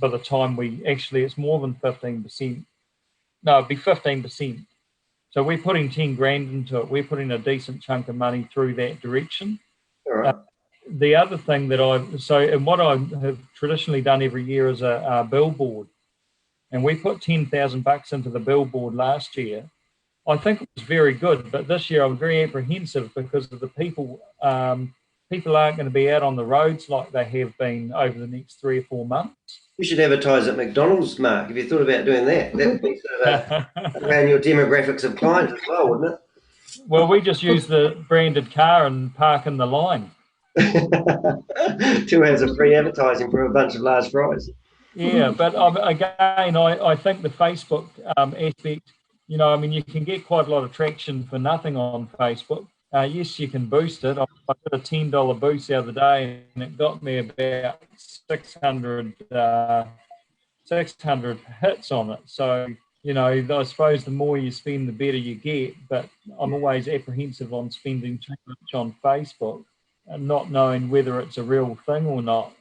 By the time it's more than 15%. No, it'd be 15%. So we're putting 10 grand into it. We're putting a decent chunk of money through that direction. All right. The other thing that what I have traditionally done every year is a billboard. And we put $10,000 into the billboard last year. I think it was very good, but this year I'm very apprehensive because of the people. People aren't going to be out on the roads like they have been over the next 3 or 4 months. You should advertise at McDonald's, Mark. Have you thought about doing that? That would be sort of around your demographics of clients as well, wouldn't it? Well, we just use the branded car and park in the line. 2 hours of free advertising for a bunch of large fries. Yeah, but again, I think the Facebook aspect, you can get quite a lot of traction for nothing on Facebook. Yes, you can boost it. I did a $10 boost the other day, and it got me about 600 hits on it. So, I suppose the more you spend, the better you get. But I'm always apprehensive on spending too much on Facebook and not knowing whether it's a real thing or not.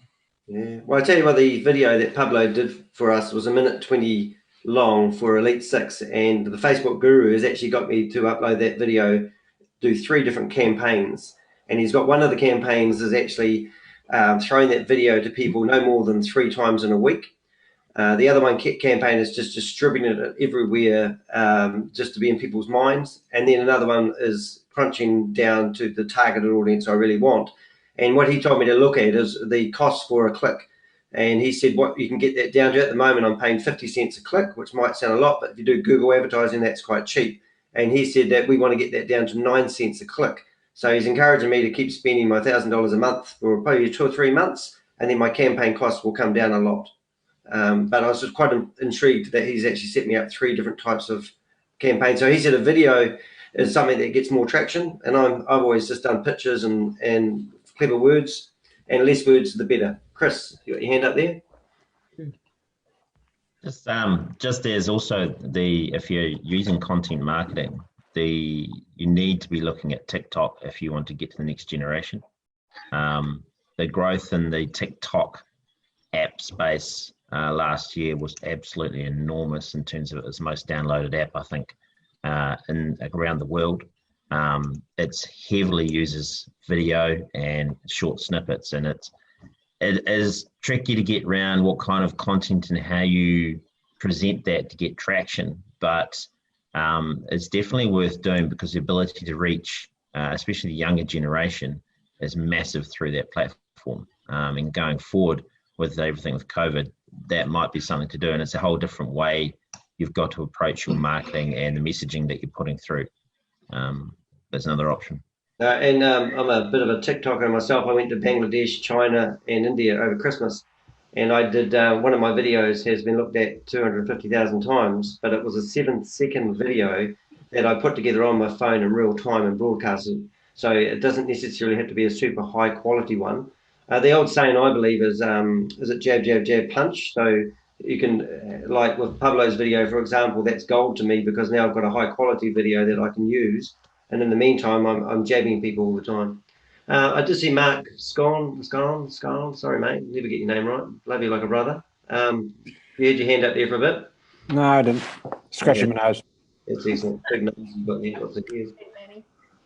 Yeah. Well, I tell you what, the video that Pablo did for us was 1:20 long for Elite 6, and the Facebook guru has actually got me to upload that video, do 3 different campaigns, and he's got one of the campaigns is actually throwing that video to people no more than 3 times in a week. The other campaign is just distributing it everywhere, just to be in people's minds, and then another one is crunching down to the targeted audience I really want. And what he told me to look at is the cost for a click. And he said what you can get that down to at the moment, I'm paying 50 cents a click, which might sound a lot, but if you do Google advertising, that's quite cheap. And he said that we want to get that down to 9 cents a click. So he's encouraging me to keep spending my $1,000 a month for probably 2 or 3 months, and then my campaign costs will come down a lot. But I was just quite intrigued that he's actually set me up 3 different types of campaigns. So he said a video is something that gets more traction, and I've always just done pictures and clever words, and less words the better. Chris, you got your hand up there? Just there's also if you're using content marketing, you need to be looking at TikTok if you want to get to the next generation. The growth in the TikTok app space last year was absolutely enormous in terms of its most downloaded app, I think, around the world. It heavily uses video and short snippets, and it is tricky to get around what kind of content and how you present that to get traction, but it's definitely worth doing because the ability to reach, especially the younger generation, is massive through that platform. And going forward with everything with COVID, that might be something to do, and it's a whole different way you've got to approach your marketing and the messaging that you're putting through. That's another option. I'm a bit of a TikToker myself. I went to Bangladesh, China, and India over Christmas, and I did one of my videos has been looked at 250,000 times, but it was a 7-second video that I put together on my phone in real time and broadcasted. So it doesn't necessarily have to be a super high quality one. The old saying, I believe, is it jab, jab, jab, punch? So you can, like with Pablo's video, for example, that's gold to me because now I've got a high quality video that I can use. And in the meantime, I'm jabbing people all the time. I did see Mark Scone. Sorry, mate, never get your name right. Love you like a brother. You had your hand up there for a bit. No, I didn't. Scratching my nose. It's excellent. Big nose you've got there. Lots of ears.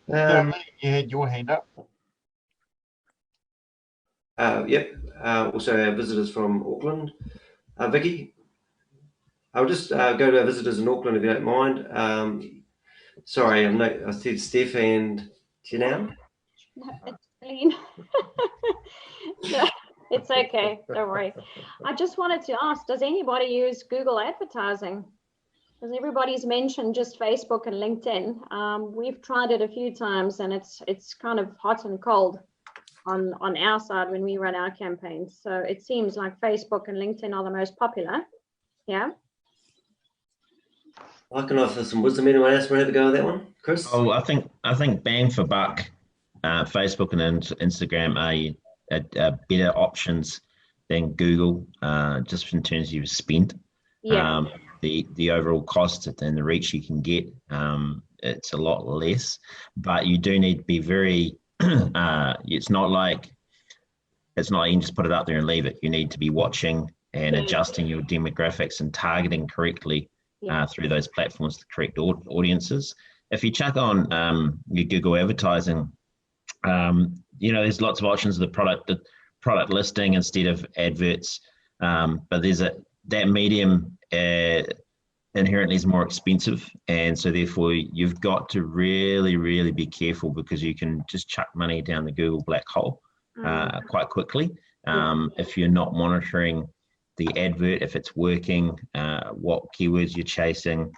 You had your hand up. Yep. Also, our visitors from Auckland. Vicky, I'll just go to our visitors in Auckland if you don't mind. Sorry, I said Steph and Janelle. No, it's clean. No, it's okay. Don't worry. I just wanted to ask, does anybody use Google advertising? Because everybody's mentioned just Facebook and LinkedIn. We've tried it a few times, and it's kind of hot and cold on our side when we run our campaigns. So it seems like Facebook and LinkedIn are the most popular. Yeah. I can offer some wisdom. Anyone else want to have a go at that one, Chris? Oh, I think bang for buck, Facebook and Instagram are better options than Google, just in terms of your spend. Yeah. The overall cost and the reach you can get, it's a lot less, but you do need to be very, it's not like you can just put it up there and leave it. You need to be watching and adjusting your demographics and targeting correctly through those platforms to correct audiences. If you chuck on your Google advertising, there's lots of options of the product listing instead of adverts, but that medium inherently is more expensive, and so therefore you've got to really, really be careful, because you can just chuck money down the Google black hole quite quickly if you're not monitoring the advert, if it's working, what keywords you're chasing,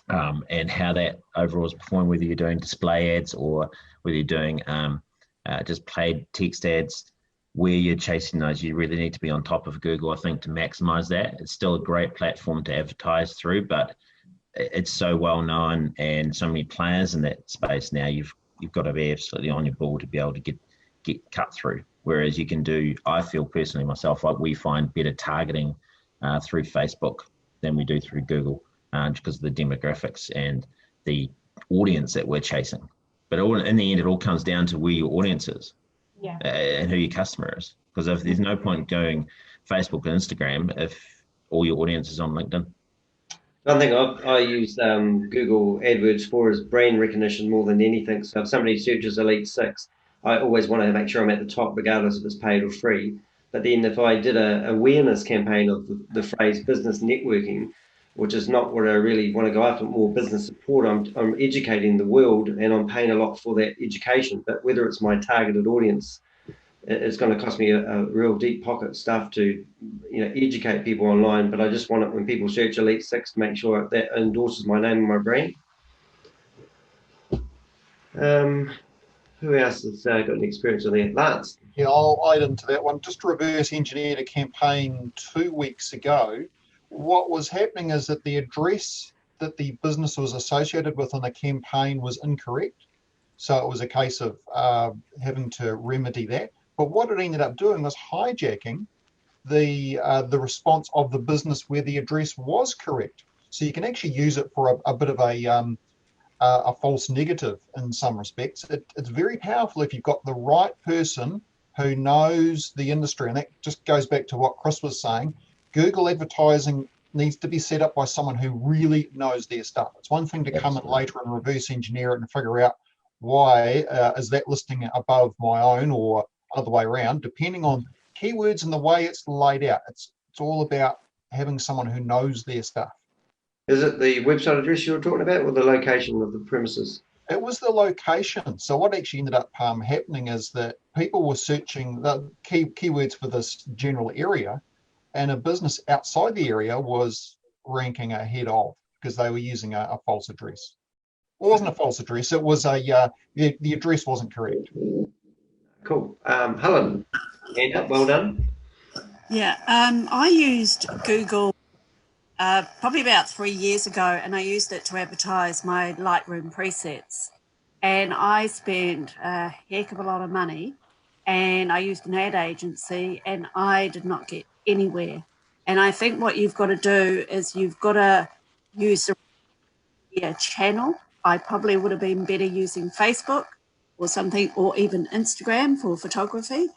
and how that overall is performing, whether you're doing display ads or whether you're doing just paid text ads. Where you're chasing those, you really need to be on top of Google, I think, to maximize that. It's still a great platform to advertise through, but it's so well known and so many players in that space now. You've got to be absolutely on your ball to be able to get cut through. Whereas you can do, I feel personally myself, like we find better targeting through Facebook than we do through Google, because of the demographics and the audience that we're chasing. But in the end, it all comes down to where your audience is. Yeah. And who your customer is. Because if there's no point going Facebook and Instagram if all your audience is on LinkedIn. One thing I use Google AdWords for is brand recognition more than anything. So if somebody searches Elite 6, I always want to make sure I'm at the top, regardless if it's paid or free. But then if I did an awareness campaign of the phrase business networking, which is not what I really want to go after, more business support, I'm educating the world, and I'm paying a lot for that education. But whether it's my targeted audience, it's going to cost me a real deep pocket stuff to educate people online. But I just want it when people search Elite 6 to make sure that endorses my name and my brand. Who else has got an experience with that? Lance? Yeah, I'll add into that one. Just reverse engineered a campaign 2 weeks ago. What was happening is that the address that the business was associated with on the campaign was incorrect. So it was a case of having to remedy that. But what it ended up doing was hijacking the response of the business where the address was correct. So you can actually use it for a bit of a false negative in some respects. It's very powerful if you've got the right person who knows the industry. And that just goes back to what Chris was saying. Google advertising needs to be set up by someone who really knows their stuff. It's one thing to come in later and reverse engineer it and figure out why is that listing above my own or other way around, depending on keywords and the way it's laid out. It's all about having someone who knows their stuff. Is it the website address you were talking about, or the location of the premises? It was the location. So what actually ended up happening is that people were searching the keywords for this general area, and a business outside the area was ranking ahead of, because they were using a false address. It wasn't a false address. It was the address wasn't correct. Cool. Helen, hand up. Well done. Yeah, I used Google probably about 3 years ago, and I used it to advertise my Lightroom presets. And I spent a heck of a lot of money, and I used an ad agency, and I did not get anywhere. And I think what you've got to do is you've got to use a channel. I probably would have been better using Facebook or something, or even Instagram for photography.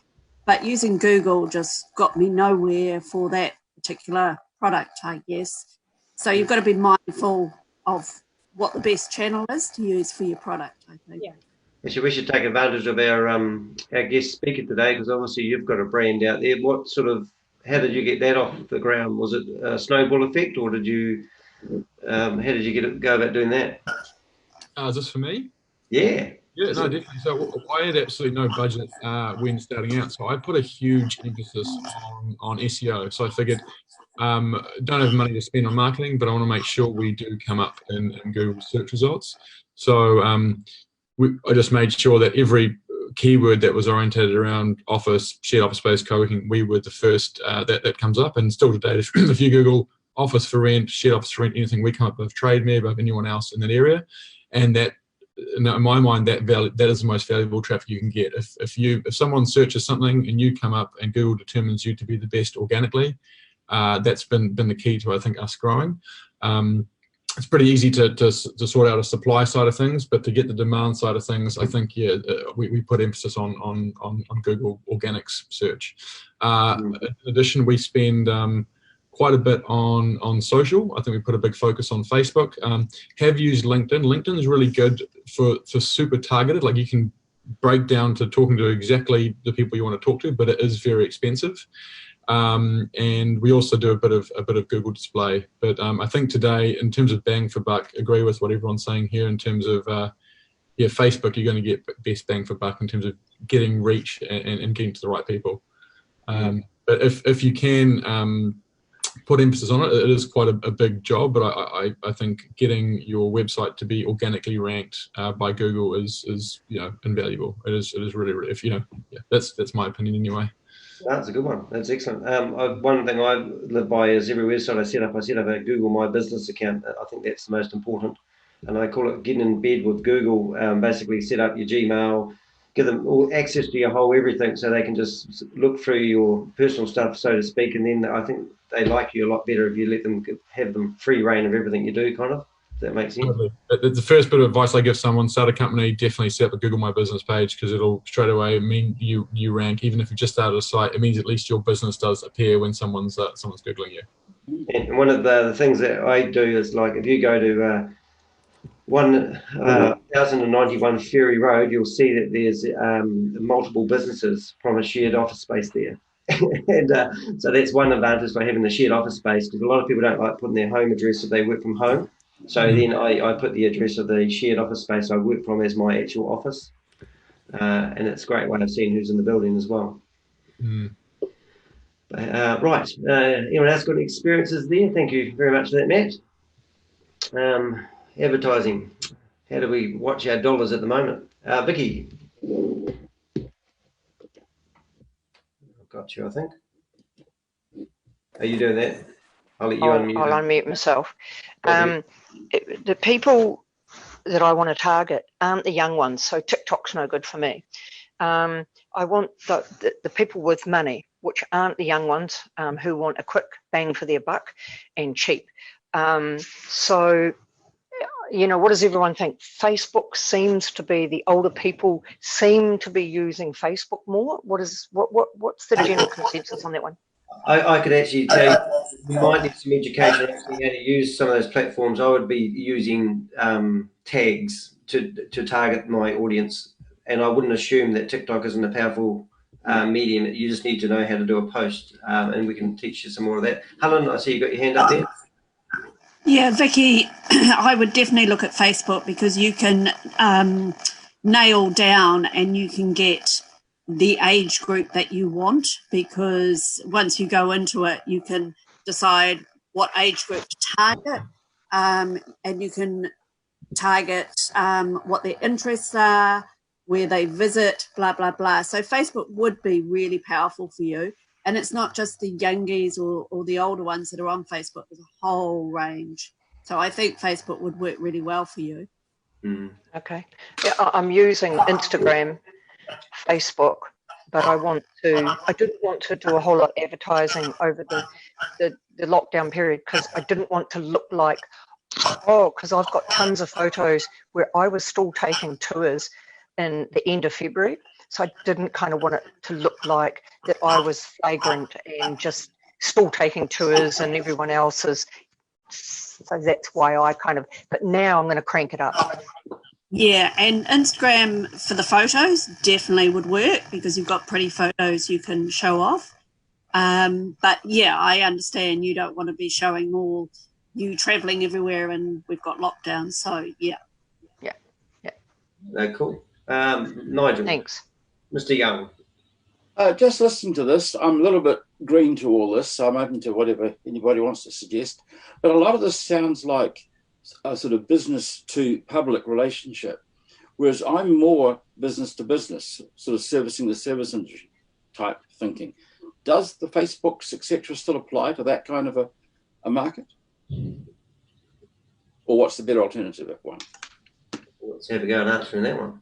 But using Google just got me nowhere for that particular product, I guess. So you've got to be mindful of what the best channel is to use for your product, I think. Yeah. Actually, we should take advantage of our guest speaker today, because obviously you've got a brand out there. How did you get that off the ground? Was it a snowball effect, or did you? How did you go about doing that? Is this for me? Yeah. Yeah, no, definitely. So I had absolutely no budget when starting out. So I put a huge emphasis on SEO. So I figured, don't have money to spend on marketing, but I want to make sure we do come up in Google search results. So I just made sure that every keyword that was orientated around office, shared office space, co-working, we were the first that comes up. And still today, if you Google office for rent, shared office for rent, anything, we come up with TradeMe above anyone else in that area. And that in my mind, that is the most valuable traffic you can get. If someone searches something and you come up and Google determines you to be the best organically, that's been the key to, I think, us growing. It's pretty easy to sort out a supply side of things, but to get the demand side of things, I think, yeah, we put emphasis on Google Organics search. In addition, we spend quite a bit on social. I think we put a big focus on Facebook. Have used LinkedIn. LinkedIn is really good for super targeted. Like, you can break down to talking to exactly the people you want to talk to, but it is very expensive. And we also do a bit of Google display. But I think today, in terms of bang for buck, agree with what everyone's saying here in terms of yeah, Facebook, you're going to get best bang for buck in terms of getting reach and getting to the right people. But if you can put emphasis on it, it is quite a big job. But I think getting your website to be organically ranked by Google is invaluable. It is really, if yeah, that's my opinion anyway. That's a good one. That's excellent. One thing I live by is every website I set up a Google My Business account. I think that's the most important. And I call it getting in bed with Google. Basically, set up your Gmail, give them all access to your whole everything so they can just look through your personal stuff, so to speak. And then I think they like you a lot better if you let them have them free reign of everything you do, kind of. That makes sense. The first bit of advice I give someone: start a company, definitely set up a Google My Business page, because it'll straight away mean you rank. Even if you just started a site, it means at least your business does appear when someone's Googling you. And one of the things that I do is, like, if you go to 1091 Ferry Road, you'll see that there's multiple businesses from a shared office space there. And so that's one advantage by having the shared office space, because a lot of people don't like putting their home address if they work from home. So then I put the address of the shared office space I work from as my actual office. And it's a great way of seeing who's in the building as well. Right. Anyone else got any experiences there? Thank you very much for that, Matt. Advertising. How do we watch our dollars at the moment? Vicky. I've got you, I think. Are you doing that? I'll let you unmute. I'll unmute myself. The people that I want to target aren't the young ones, so TikTok's no good for me. I want the people with money, which aren't the young ones, who want a quick bang for their buck and cheap. So, what does everyone think? Facebook seems to be, the older people seem to be using Facebook more. What's the general consensus on that one? I could actually tell you might need some education actually how to use some of those platforms. I would be using tags to target my audience, and I wouldn't assume that TikTok isn't a powerful medium. You just need to know how to do a post, and we can teach you some more of that. Helen, I see you got your hand up there. Yeah, Vicky, I would definitely look at Facebook, because you can nail down and you can get the age group that you want, because once you go into it, you can decide what age group to target, and you can target what their interests are, where they visit, blah, blah, blah. So Facebook would be really powerful for you. And it's not just the youngies or the older ones that are on Facebook. There's a whole range. So I think Facebook would work really well for you. Okay. Yeah, I'm using Instagram, Facebook, but I didn't want to do a whole lot of advertising over the lockdown period, because I didn't want to look like, because I've got tons of photos where I was still taking tours in the end of February. So I didn't kind of want it to look like that I was flagrant and just still taking tours and everyone else's. So that's why but now I'm going to crank it up. Yeah, and Instagram for the photos definitely would work, because you've got pretty photos you can show off. But yeah, I understand you don't want to be showing all you traveling everywhere and we've got lockdowns. So yeah. Cool. Nigel. Thanks. Mr. Young. Just listening to this, I'm a little bit green to all this. I'm open to whatever anybody wants to suggest. But a lot of this sounds like a sort of business to public relationship, whereas I'm more business to business, sort of servicing the service industry type thinking. Does the Facebooks, etc., still apply to that kind of a market? Or what's the better alternative, if one? Let's have a go at answering that one.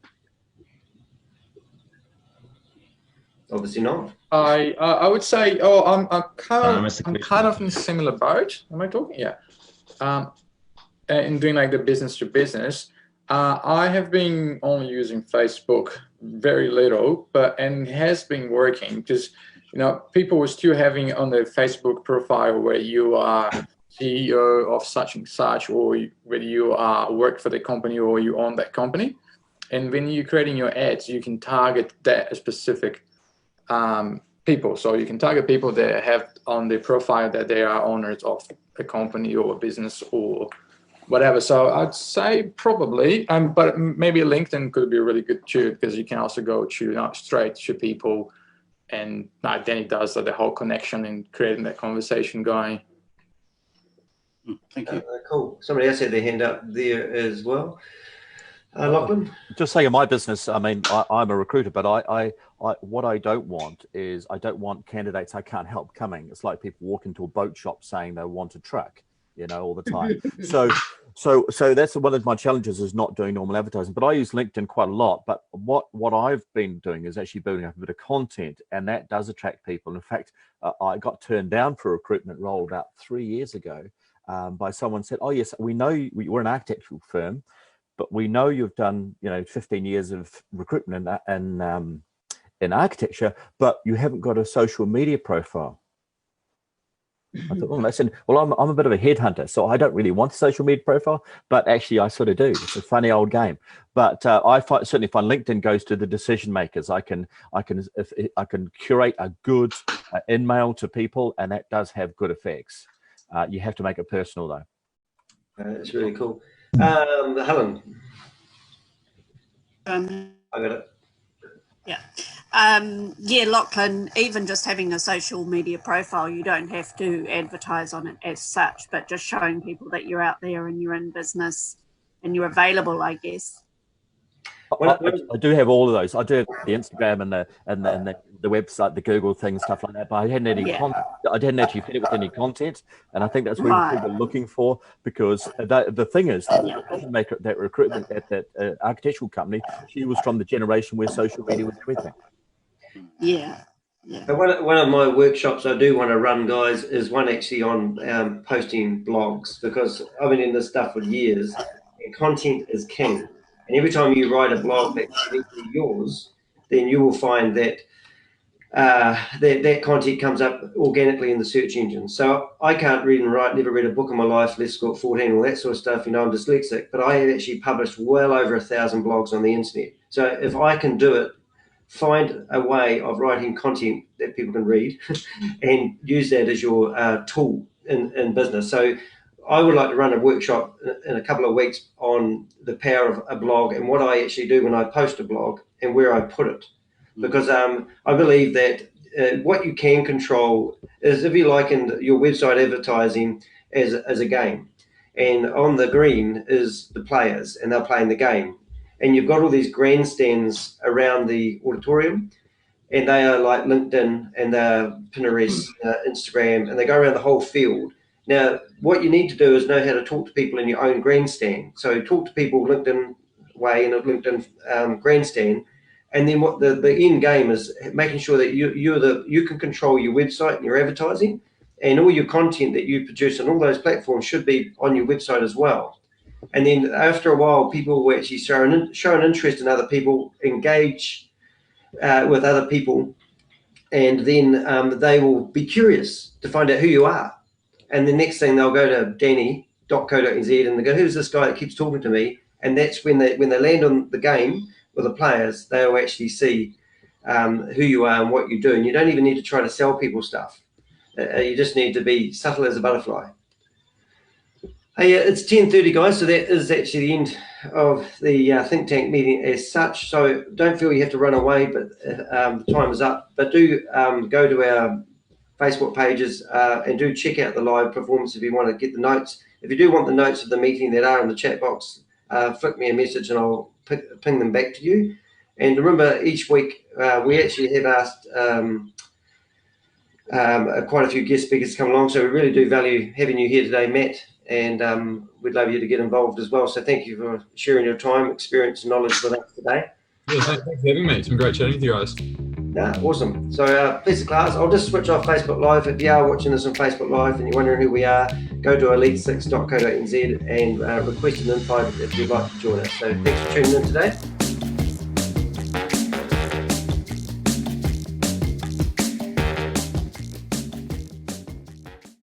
Obviously not. I would say, I'm kind of in a similar boat. Am I talking? Yeah. In doing like the business to business, I have been only using Facebook very little, and it has been working because people were still having on their Facebook profile where you are CEO of such and such, or whether you work for the company or you own that company. And when you're creating your ads, you can target that specific people. So you can target people that have on their profile that they are owners of a company or a business or whatever. So I'd say probably, but maybe LinkedIn could be really good too, because you can also go to straight to people, and then it does the whole connection and creating that conversation going. Thank you. Cool. Somebody else had their hand up there as well. Lachlan? Just saying, in my business, I mean, I'm a recruiter, but what I don't want is I don't want candidates I can't help coming. It's like people walk into a boat shop saying they want a truck, all the time. So that's one of my challenges, is not doing normal advertising. But I use LinkedIn quite a lot. But what I've been doing is actually building up a bit of content, and that does attract people. In fact, I got turned down for a recruitment role about 3 years ago by someone said, "Oh yes, we know we're an architectural firm, but we know you've done 15 years of recruitment in architecture, but you haven't got a social media profile." I thought, well, I'm a bit of a headhunter, so I don't really want a social media profile, but actually I sort of do. It's a funny old game. But certainly find LinkedIn goes to the decision makers. I can curate a good email to people, and that does have good effects. You have to make it personal though. It's really cool. Helen. I got it. Yeah, Lachlan, even just having a social media profile, you don't have to advertise on it as such, but just showing people that you're out there and you're in business and you're available, I guess. I do have all of those. I do have the Instagram and the website, the Google thing, stuff like that. But I hadn't any content. I didn't actually fit it with any content, and I think that's what people are looking for, because the thing is, the maker at that recruitment at that architectural company, she was from the generation where social media was everything. Yeah. One of my workshops I do want to run, guys, is one actually on posting blogs, because I've been in this stuff for years, and content is king. And every time you write a blog that's uniquely yours, then you will find that that content comes up organically in the search engine. So I can't read and write, never read a book in my life, left school at 14, all that sort of stuff. I'm dyslexic, but I have actually published well over 1,000 blogs on the internet. So if I can do it, find a way of writing content that people can read and use that as your tool in business. So I would like to run a workshop in a couple of weeks on the power of a blog and what I actually do when I post a blog and where I put it. Because I believe that what you can control is, if you liken your website advertising as a game, and on the green is the players and they're playing the game. And you've got all these grandstands around the auditorium, and they are like LinkedIn and they're Pinterest, Instagram, and they go around the whole field. Now, what you need to do is know how to talk to people in your own grandstand. So talk to people LinkedIn way in a LinkedIn grandstand, and then what the end game is making sure that you can control your website and your advertising, and all your content that you produce on all those platforms should be on your website as well. And then after a while, people will actually show an interest in other people, engage with other people, and then they will be curious to find out who you are. And the next thing, they'll go to danny.co.nz and they go, "Who's this guy that keeps talking to me?" And that's when they land on the game with the players, they'll actually see who you are and what you do. And you don't even need to try to sell people stuff. You just need to be subtle as a butterfly. Hey, it's 10:30, guys, so that is actually the end of the think tank meeting as such. So don't feel you have to run away, but the time is up. But do go to our Facebook pages and do check out the live performance if you want to get the notes. If you do want the notes of the meeting that are in the chat box, flick me a message and I'll ping them back to you. And remember, each week we actually have asked quite a few guest speakers to come along, so we really do value having you here today, Matt and we'd love you to get involved as well. So thank you for sharing your time, experience, and knowledge with us today. Yeah, thanks for having me. It's been great chatting with you guys. No, awesome. So please, class, I'll just switch off Facebook Live. If you are watching this on Facebook Live and you're wondering who we are, go to elite6.co.nz and request an invite if you'd like to join us. So thanks for tuning in today.